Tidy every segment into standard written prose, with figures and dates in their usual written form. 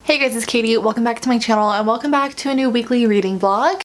Hey guys, it's Katie. Welcome back to my channel and welcome back to a new weekly reading vlog.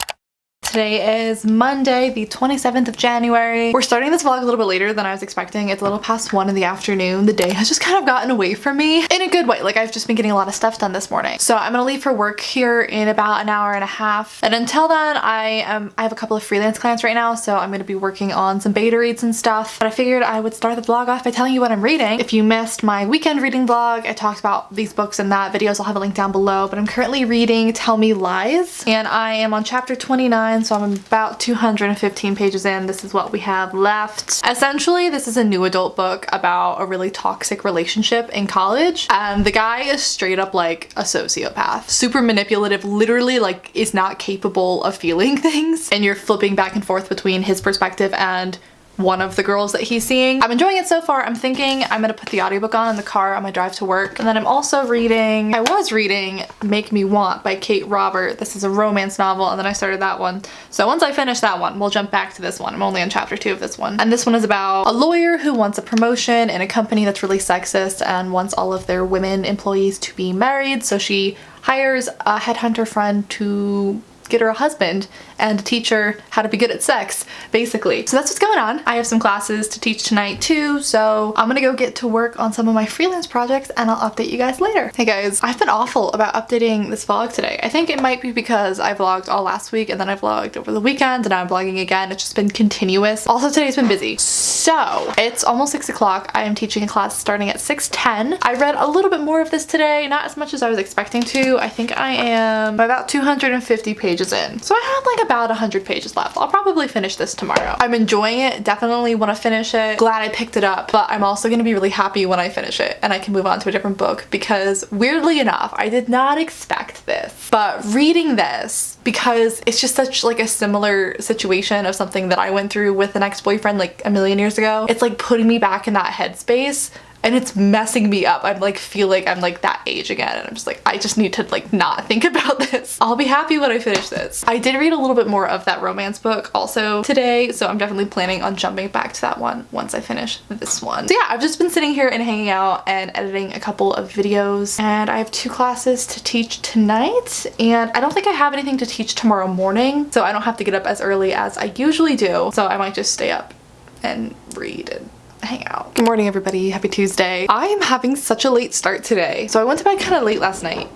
Today is Monday, the 27th of January. We're starting this vlog a little bit later than I was expecting. It's a little past 1 in the afternoon. The day has just kind of gotten away from me in a good way. Like, I've just been getting a lot of stuff done this morning. So I'm gonna leave for work here in about an hour and a half. And until then, I have a couple of freelance clients right now, so I'm gonna be working on some beta reads and stuff. But I figured I would start the vlog off by telling you what I'm reading. If you missed my weekend reading vlog, I talked about these books in that video, so I'll have a link down below. But I'm currently reading Tell Me Lies, and I am on chapter 29, so I'm about 215 pages in. This is what we have left. Essentially, this is a new adult book about a really toxic relationship in college, and the guy is straight up like a sociopath. Super manipulative, literally like is not capable of feeling things, and you're flipping back and forth between his perspective and one of the girls that he's seeing. I'm enjoying it so far. I'm thinking I'm gonna put the audiobook on in the car on my drive to work. And then I was reading Make Me Want by Kate Robert. This is a romance novel, and then I started that one. So once I finish that one, we'll jump back to this one. I'm only on chapter 2 of this one. And this one is about a lawyer who wants a promotion in a company that's really sexist and wants all of their women employees to be married. So she hires a headhunter friend to get her a husband and teach her how to be good at sex, basically. So that's what's going on. I have some classes to teach tonight too, so I'm gonna go get to work on some of my freelance projects and I'll update you guys later. Hey guys, I've been awful about updating this vlog today. I think it might be because I vlogged all last week and then I vlogged over the weekend and now I'm vlogging again. It's just been continuous. Also, today's been busy. So it's almost 6 o'clock. I am teaching a class starting at 6:10. I read a little bit more of this today, not as much as I was expecting to. I think I am about 250 pages in. So I have like about 100 pages left. I'll probably finish this tomorrow. I'm enjoying it, definitely want to finish it. Glad I picked it up, but I'm also going to be really happy when I finish it and I can move on to a different book, because weirdly enough, I did not expect this. But reading this, because it's just such like a similar situation of something that I went through with an ex-boyfriend like a million years ago, it's like putting me back in that headspace. And it's messing me up. I'm like, feel like I'm like that age again. And I'm just like, I just need to like not think about this. I'll be happy when I finish this. I did read a little bit more of that romance book also today, so I'm definitely planning on jumping back to that one once I finish this one. So yeah, I've just been sitting here and hanging out and editing a couple of videos, and I have 2 classes to teach tonight, and I don't think I have anything to teach tomorrow morning, so I don't have to get up as early as I usually do. So I might just stay up and read and hang out. Good morning everybody, happy Tuesday. I am having such a late start today. So I went to bed kind of late last night.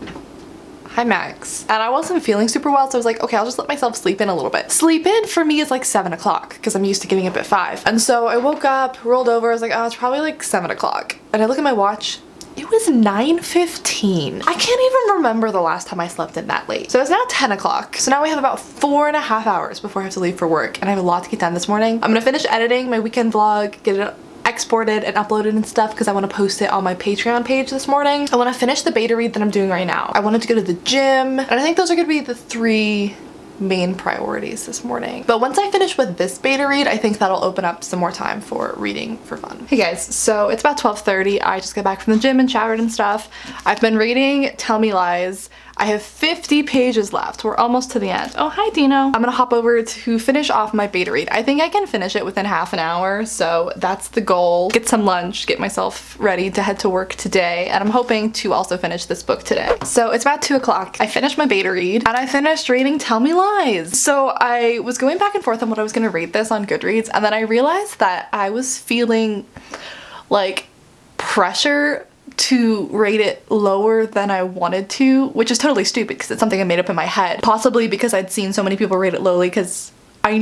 Hi Max. And I wasn't feeling super well, so I was like, okay, I'll just let myself sleep in a little bit. Sleep in for me is like 7 o'clock because I'm used to getting up at 5. And so I woke up, rolled over, I was like, oh, it's probably like 7 o'clock. And I look at my watch, it was 9:15. I can't even remember the last time I slept in that late. So it's now 10 o'clock. So now we have about 4.5 hours before I have to leave for work, and I have a lot to get done this morning. I'm gonna finish editing my weekend vlog, get it exported and uploaded and stuff because I want to post it on my Patreon page this morning. I want to finish the beta read that I'm doing right now. I wanted to go to the gym, and I think those are going to be the 3 main priorities this morning. But once I finish with this beta read, I think that'll open up some more time for reading for fun. Hey guys, so it's about 12:30. I just got back from the gym and showered and stuff. I've been reading Tell Me Lies. I have 50 pages left. We're almost to the end. Oh, hi Dino. I'm gonna hop over to finish off my beta read. I think I can finish it within half an hour, so that's the goal. Get some lunch, get myself ready to head to work today, and I'm hoping to also finish this book today. So it's about 2 o'clock. I finished my beta read, and I finished reading Tell Me Lies. So I was going back and forth on what I was gonna rate this on Goodreads, and then I realized that I was feeling like pressure to rate it lower than I wanted to, which is totally stupid because it's something I made up in my head. Possibly because I'd seen so many people rate it lowly, because I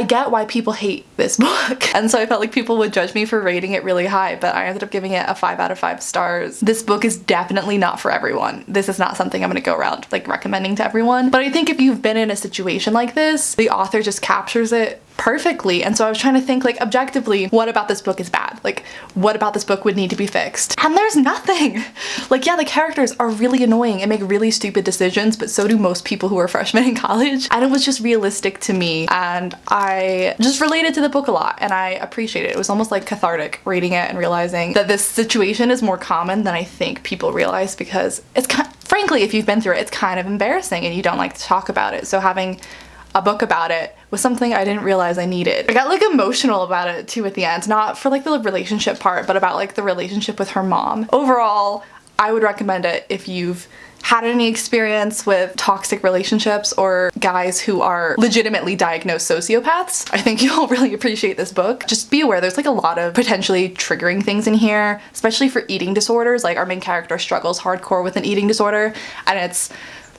get why people hate this book. And so I felt like people would judge me for rating it really high, but I ended up giving it a 5 out of 5 stars. This book is definitely not for everyone. This is not something I'm gonna go around like recommending to everyone. But I think if you've been in a situation like this, the author just captures it perfectly. And so I was trying to think like objectively, what about this book is bad? Like, what about this book would need to be fixed? And there's nothing. Like, yeah, the characters are really annoying and make really stupid decisions, but so do most people who are freshmen in college. And it was just realistic to me, and I just related to the book a lot, and I appreciate it. It was almost like cathartic reading it and realizing that this situation is more common than I think people realize, because it's frankly, if you've been through it, it's kind of embarrassing and you don't like to talk about it. So having a book about it was something I didn't realize I needed. I got like emotional about it too at the end, not for like the relationship part, but about like the relationship with her mom. Overall, I would recommend it if you've had any experience with toxic relationships or guys who are legitimately diagnosed sociopaths, I think you'll really appreciate this book. Just be aware there's like a lot of potentially triggering things in here, especially for eating disorders. Like our main character struggles hardcore with an eating disorder, and it's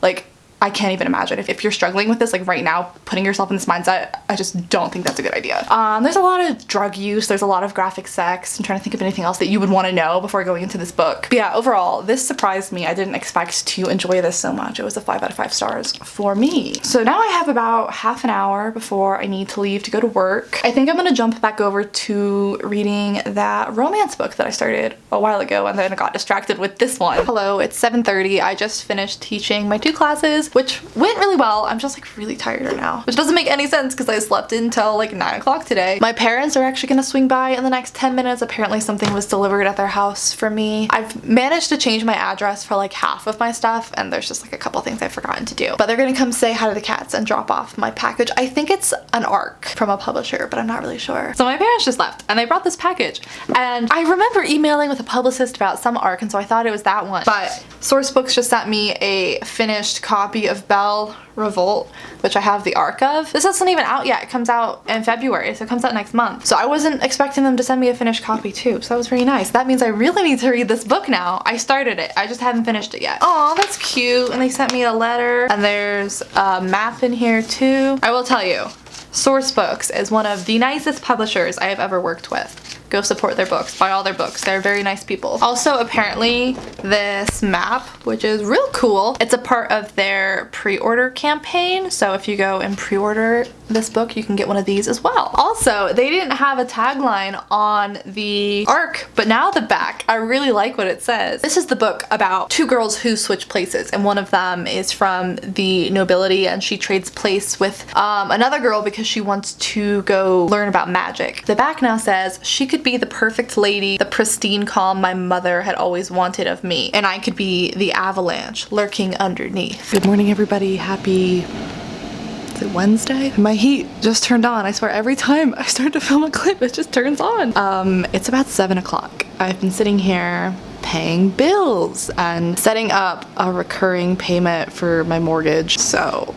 like, I can't even imagine if you're struggling with this like right now, putting yourself in this mindset. I just don't think that's a good idea. There's a lot of drug use, there's a lot of graphic sex. I'm trying to think of anything else that you would want to know before going into this book. But yeah, overall, this surprised me. I didn't expect to enjoy this so much. It was a 5 out of 5 stars for me. So now I have about half an hour before I need to leave to go to work. I think I'm gonna jump back over to reading that romance book that I started a while ago, and then I got distracted with this one. Hello, it's 7:30. I just finished teaching my 2 classes, which went really well. I'm just like really tired right now, which doesn't make any sense because I slept until like 9 o'clock today. My parents are actually gonna swing by in the next 10 minutes. Apparently something was delivered at their house for me. I've managed to change my address for like half of my stuff, and there's just like a couple things I've forgotten to do. But they're gonna come say hi to the cats and drop off my package. I think it's an ARC from a publisher, but I'm not really sure. So my parents just left and they brought this package, and I remember emailing with a publicist about some ARC, and so I thought it was that one. But Sourcebooks just sent me a finished copy of Belle Revolt, which I have the ARC of. This isn't even out yet. It comes out in February, so it comes out next month. So I wasn't expecting them to send me a finished copy too, so that was very nice. That means I really need to read this book now. I started it, I just haven't finished it yet. Oh, that's cute. And they sent me a letter, and there's a map in here too. I will tell you, Sourcebooks is one of the nicest publishers I have ever worked with. Go support their books, buy all their books. They're very nice people. Also, apparently this map, which is real cool, it's a part of their pre-order campaign. So if you go and pre-order this book, you can get one of these as well. Also, they didn't have a tagline on the ARC, but now the back, I really like what it says. This is the book about 2 girls who switch places, and one of them is from the nobility, and she trades place with another girl because she wants to go learn about magic. The back now says, she could be the perfect lady, the pristine calm my mother had always wanted of me, and I could be the avalanche lurking underneath. Good morning, everybody. Happy, is it Wednesday? My heat just turned on. I swear every time I start to film a clip, it just turns on. It's about 7 o'clock. I've been sitting here paying bills and setting up a recurring payment for my mortgage. So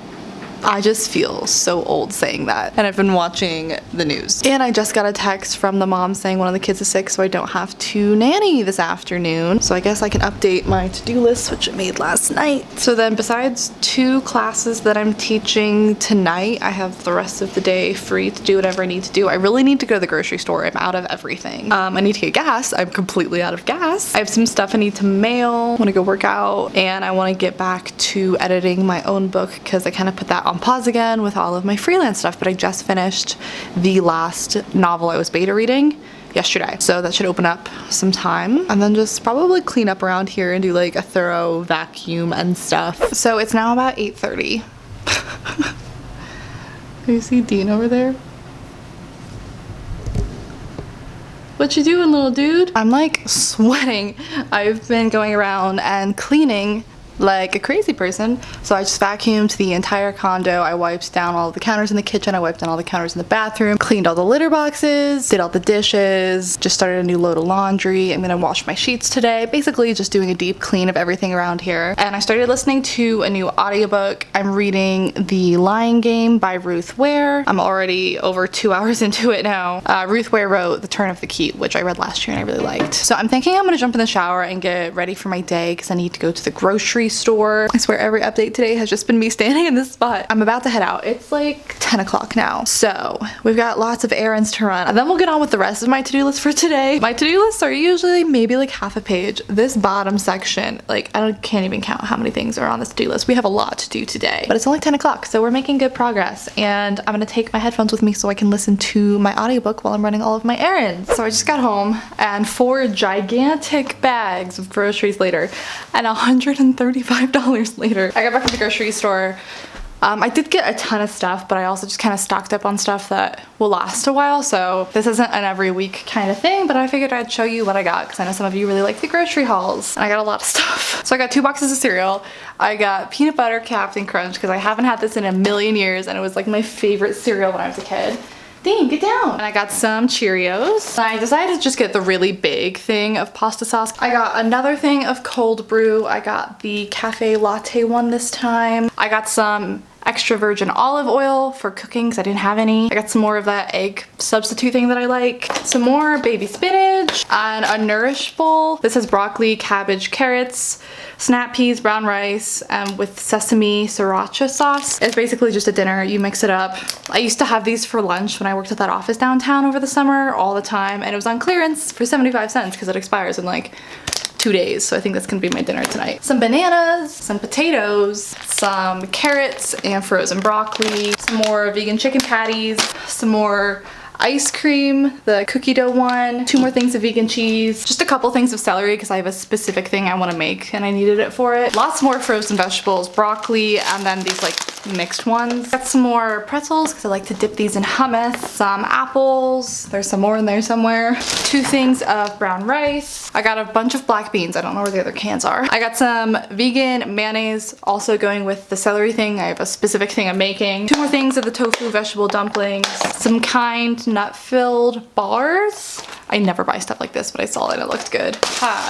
I just feel so old saying that. And I've been watching the news. And I just got a text from the mom saying one of the kids is sick, so I don't have to nanny this afternoon. So I guess I can update my to-do list, which I made last night. So then besides 2 classes that I'm teaching tonight, I have the rest of the day free to do whatever I need to do. I really need to go to the grocery store. I'm out of everything. I need to get gas. I'm completely out of gas. I have some stuff I need to mail. I want to go work out, and I want to get back to editing my own book because I kind of put that on pause again with all of my freelance stuff, but I just finished the last novel I was beta reading yesterday, so that should open up some time, and then just probably clean up around here and do like a thorough vacuum and stuff. So it's now about 8:30. You see Dean over there? What you doing, little dude? I'm like sweating. I've been going around and cleaning like a crazy person. So I just vacuumed the entire condo. I wiped down all the counters in the kitchen. I wiped down all the counters in the bathroom, cleaned all the litter boxes, did all the dishes, just started a new load of laundry. I'm gonna wash my sheets today. Basically just doing a deep clean of everything around here. And I started listening to a new audiobook. I'm reading The Lying Game by Ruth Ware. I'm already over 2 hours into it now. Ruth Ware wrote The Turn of the Key, which I read last year and I really liked. So I'm thinking I'm gonna jump in the shower and get ready for my day because I need to go to the grocery store. I swear every update today has just been me standing in this spot. I'm about to head out. It's like 10 o'clock now. So we've got lots of errands to run, and then we'll get on with the rest of my to-do list for today. My to-do lists are usually maybe like half a page. This bottom section, like can't even count how many things are on this to-do list. We have a lot to do today, but it's only 10 o'clock, so we're making good progress, and I'm gonna take my headphones with me so I can listen to my audiobook while I'm running all of my errands. So I just got home, and 4 gigantic bags of groceries later, and $135 later, I got back to the grocery store. I did get a ton of stuff, but I also just kind of stocked up on stuff that will last a while, so this isn't an every week kind of thing, but I figured I'd show you what I got because I know some of you really like the grocery hauls, and I got a lot of stuff. So I got 2 boxes of cereal. I got peanut butter Captain Crunch because I haven't had this in a million years, and it was like my favorite cereal when I was a kid. Dean, get down. And I got some Cheerios. I decided to just get the really big thing of pasta sauce. I got another thing of cold brew. I got the cafe latte one this time. I got some extra virgin olive oil for cooking because I didn't have any. I got some more of that egg substitute thing that I like. Some more baby spinach and a Nourish bowl. This has broccoli, cabbage, carrots, snap peas, brown rice, and with sesame sriracha sauce. It's basically just a dinner. You mix it up. I used to have these for lunch when I worked at that office downtown over the summer all the time, and it was on clearance for 75 cents because it expires in like 2 days, so I think that's gonna be my dinner tonight. Some bananas, some potatoes, some carrots and frozen broccoli, some more vegan chicken patties, some more ice cream, the cookie dough one, 2 more things of vegan cheese, just a couple things of celery because I have a specific thing I want to make and I needed it for it. Lots more frozen vegetables, broccoli, and then these like mixed ones. Got some more pretzels because I like to dip these in hummus, some apples, there's some more in there somewhere, 2 things of brown rice. I got a bunch of black beans, I don't know where the other cans are. I got some vegan mayonnaise, also going with the celery thing. I have a specific thing I'm making. 2 more things of the tofu vegetable dumplings, some kind nut-filled bars. I never buy stuff like this, but I saw it and it looked good.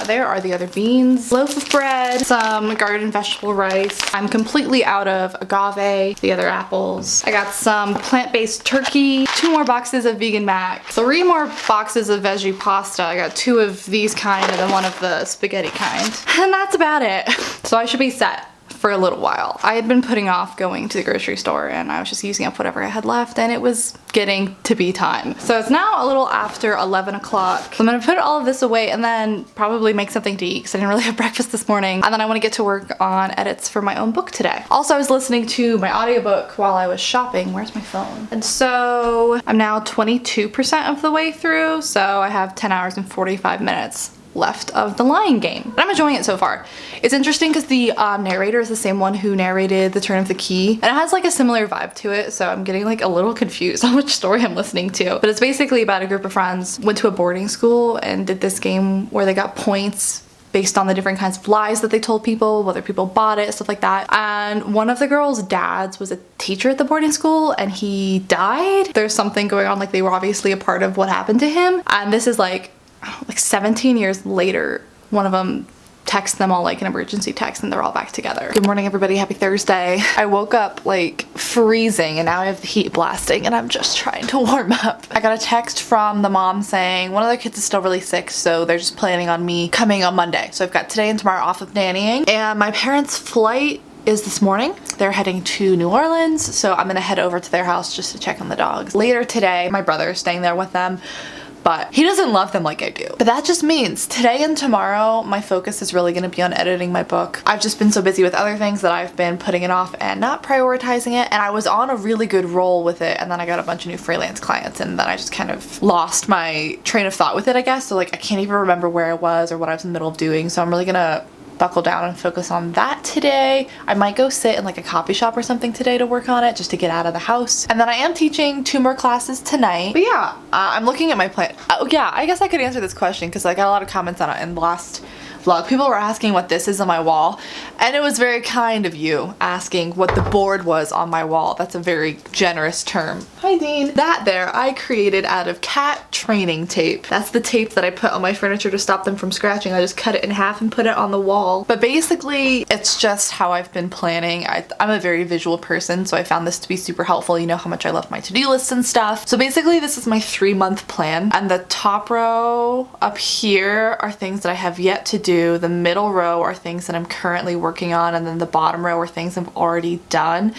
There are the other beans. Loaf of bread, some garden vegetable rice. I'm completely out of agave, the other apples. I got some plant-based turkey, 2 more boxes of vegan mac, 3 more boxes of veggie pasta. I got 2 of these kind and then 1 of the spaghetti kind. And that's about it. So I should be set for a little while. I had been putting off going to the grocery store and I was just using up whatever I had left and it was getting to be time. So it's now a little after 11 o'clock. I'm gonna put all of this away and then probably make something to eat because I didn't really have breakfast this morning, and then I want to get to work on edits for my own book today. Also, I was listening to my audiobook while I was shopping. Where's my phone? And so I'm now 22% of the way through, so I have 10 hours and 45 minutes left of The Lion Game. And I'm enjoying it so far. It's interesting because the narrator is the same one who narrated The Turn of the Key, and it has like a similar vibe to it, so I'm getting like a little confused on which story I'm listening to. But it's basically about a group of friends went to a boarding school and did this game where they got points based on the different kinds of lies that they told people, whether people bought it, stuff like that. And one of the girls' dads was a teacher at the boarding school and he died. There's something going on, like they were obviously a part of what happened to him. And this is like 17 years later, one of them texts them all like an emergency text and they're all back together. Good morning everybody, happy Thursday. I woke up like freezing and now I have the heat blasting and I'm just trying to warm up. I got a text from the mom saying one of their kids is still really sick, so they're just planning on me coming on Monday. So I've got today and tomorrow off of nannying, and my parents' flight is this morning. They're heading to New Orleans, so I'm gonna head over to their house just to check on the dogs. Later today, my brother is staying there with them, but he doesn't love them like I do. But that just means today and tomorrow, my focus is really gonna be on editing my book. I've just been so busy with other things that I've been putting it off and not prioritizing it, and I was on a really good roll with it, and then I got a bunch of new freelance clients, and then I just kind of lost my train of thought with it, I guess. So like I can't even remember where I was or what I was in the middle of doing, so I'm really gonna buckle down and focus on that today. I might go sit in like a coffee shop or something today to work on it just to get out of the house. And then I am teaching 2 more classes tonight. But yeah, I'm looking at my plan. Oh yeah, I guess I could answer this question because I got a lot of comments on it in the last vlog. People were asking what this is on my wall, and it was very kind of you asking what the board was on my wall. That's a very generous term. Hi Dean. That there I created out of cat training tape. That's the tape that I put on my furniture to stop them from scratching. I just cut it in half and put it on the wall. But basically it's just how I've been planning. I'm a very visual person, so I found this to be super helpful. You know how much I love my to-do lists and stuff. So basically this is my 3-month plan, and the top row up here are things that I have yet to do. The middle row are things that I'm currently working on, and then the bottom row are things I've already done.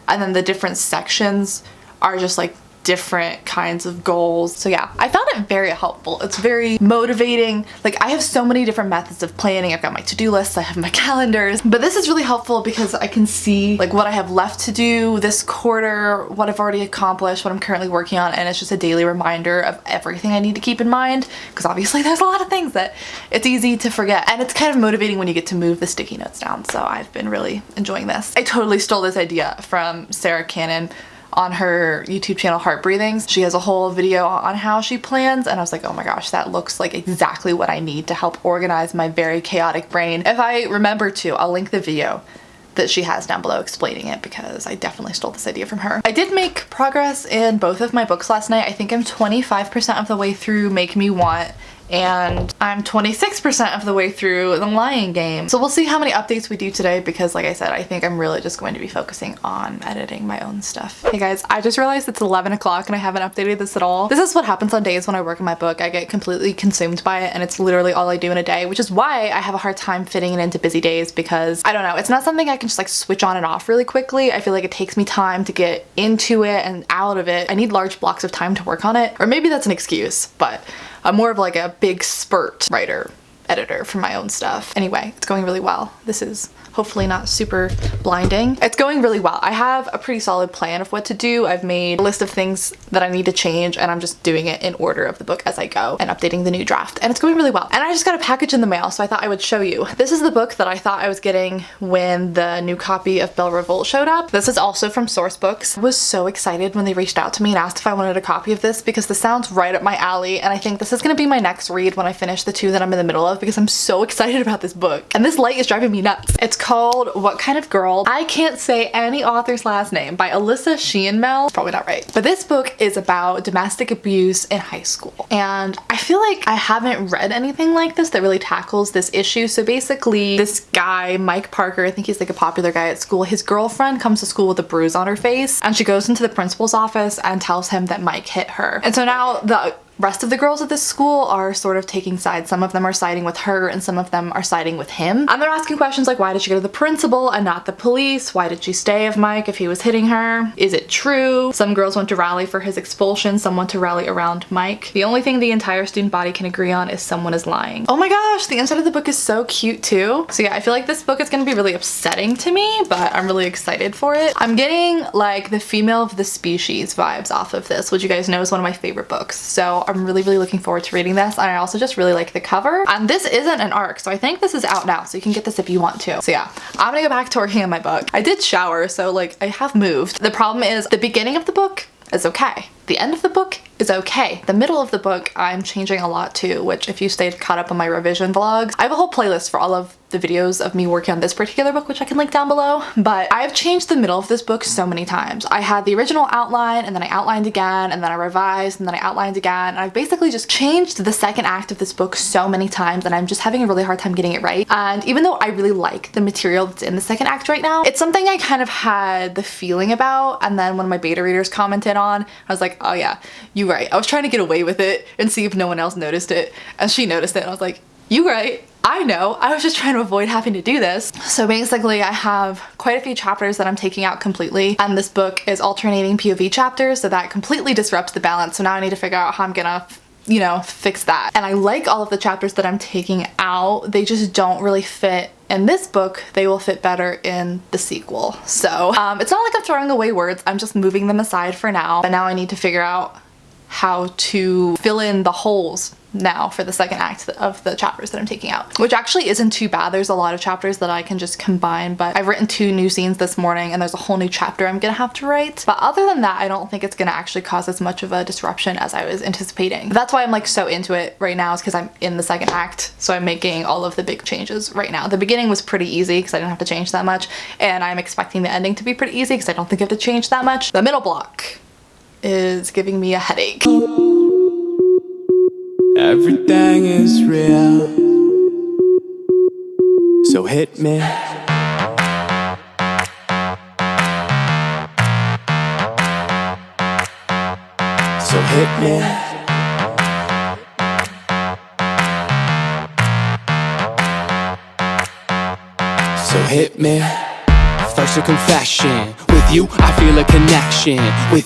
And then the different sections are just like different kinds of goals. So yeah, I found it very helpful. It's very motivating. Like I have so many different methods of planning. I've got my to-do lists, I have my calendars, but this is really helpful because I can see like what I have left to do this quarter, what I've already accomplished, what I'm currently working on, and it's just a daily reminder of everything I need to keep in mind, because obviously there's a lot of things that it's easy to forget, and it's kind of motivating when you get to move the sticky notes down. So I've been really enjoying this. I totally stole this idea from Sarah Cannon on her YouTube channel Heart Breathings. She has a whole video on how she plans, and I was like, oh my gosh, that looks like exactly what I need to help organize my very chaotic brain. If I remember to, I'll link the video. that she has down below explaining it, because I definitely stole this idea from her. I did make progress in both of my books last night. I think I'm 25% of the way through Make Me Want, and I'm 26% of the way through The Lying Game. So we'll see how many updates we do today, because like I said, I think I'm really just going to be focusing on editing my own stuff. Hey guys, I just realized it's 11 o'clock and I haven't updated this at all. This is what happens on days when I work on my book. I get completely consumed by it, and it's literally all I do in a day, which is why I have a hard time fitting it into busy days, because I don't know, it's not something I can just like switch on and off really quickly. I feel like it takes me time to get into it and out of it. I need large blocks of time to work on it, or maybe that's an excuse, but I'm more of like a big spurt writer, editor for my own stuff. Anyway, it's going really well. This is hopefully not super blinding. It's going really well. I have a pretty solid plan of what to do. I've made a list of things that I need to change, and I'm just doing it in order of the book as I go and updating the new draft, and it's going really well. And I just got a package in the mail, so I thought I would show you. This is the book that I thought I was getting when the new copy of Belle Revolt showed up. This is also from Source Books. I was so excited when they reached out to me and asked if I wanted a copy of this, because this sounds right up my alley, and I think this is gonna be my next read when I finish the two that I'm in the middle of, because I'm so excited about this book. And this light is driving me nuts. It's called What Kind of Girl? I can't say any author's last name, by Alyssa Sheehan-Mel. Probably not right. But this book is about domestic abuse in high school. And I feel like I haven't read anything like this that really tackles this issue. So basically this guy, Mike Parker, I think he's like a popular guy at school, his girlfriend comes to school with a bruise on her face, and she goes into the principal's office and tells him that Mike hit her. And so now the rest of the girls at this school are sort of taking sides. Some of them are siding with her and some of them are siding with him. And they're asking questions like, why did she go to the principal and not the police? Why did she stay of Mike if he was hitting her? Is it true? Some girls want to rally for his expulsion, some want to rally around Mike. The only thing the entire student body can agree on is someone is lying. Oh my gosh, the inside of the book is so cute too. So yeah, I feel like this book is gonna be really upsetting to me, but I'm really excited for it. I'm getting like the female of the species vibes off of this, which you guys know is one of my favorite books. So I'm really looking forward to reading this, and I also just really like the cover. And this isn't an ARC, so I think this is out now, so you can get this if you want to. So yeah, I'm gonna go back to working on my book. I did shower, so like I have moved. The problem is the beginning of the book is okay. The end of the book is okay. The middle of the book I'm changing a lot too, which if you stayed caught up on my revision vlogs, I have a whole playlist for all of the videos of me working on this particular book, which I can link down below. But I've changed the middle of this book so many times. I had the original outline, and then I outlined again, and then I revised, and then I outlined again, and I've basically just changed the second act of this book so many times, and I'm just having a really hard time getting it right. And even though I really like the material that's in the second act right now, it's something I kind of had the feeling about, and then when my beta readers commented on, I was like, oh yeah, you're right. I was trying to get away with it and see if no one else noticed it, and she noticed it, and I was like, you right. I know, I was just trying to avoid having to do this. So basically I have quite a few chapters that I'm taking out completely, and this book is alternating POV chapters, so that completely disrupts the balance. So now I need to figure out how I'm gonna, you know, fix that. And I like all of the chapters that I'm taking out, they just don't really fit in this book. They will fit better in the sequel. So it's not like I'm throwing away words, I'm just moving them aside for now. But now I need to figure out how to fill in the holes now for the second act of the chapters that I'm taking out, which actually isn't too bad. There's a lot of chapters that I can just combine, but I've written 2 new scenes this morning and there's a whole new chapter I'm gonna have to write. But other than that, I don't think it's gonna actually cause as much of a disruption as I was anticipating. But that's why I'm like so into it right now, is because I'm in the second act, so I'm making all of the big changes right now. The beginning was pretty easy because I didn't have to change that much, and I'm expecting the ending to be pretty easy because I don't think I have to change that much. The middle block is giving me a headache. Everything is real, so hit me. So hit me. So hit me. First a confession. With you, I feel a connection. With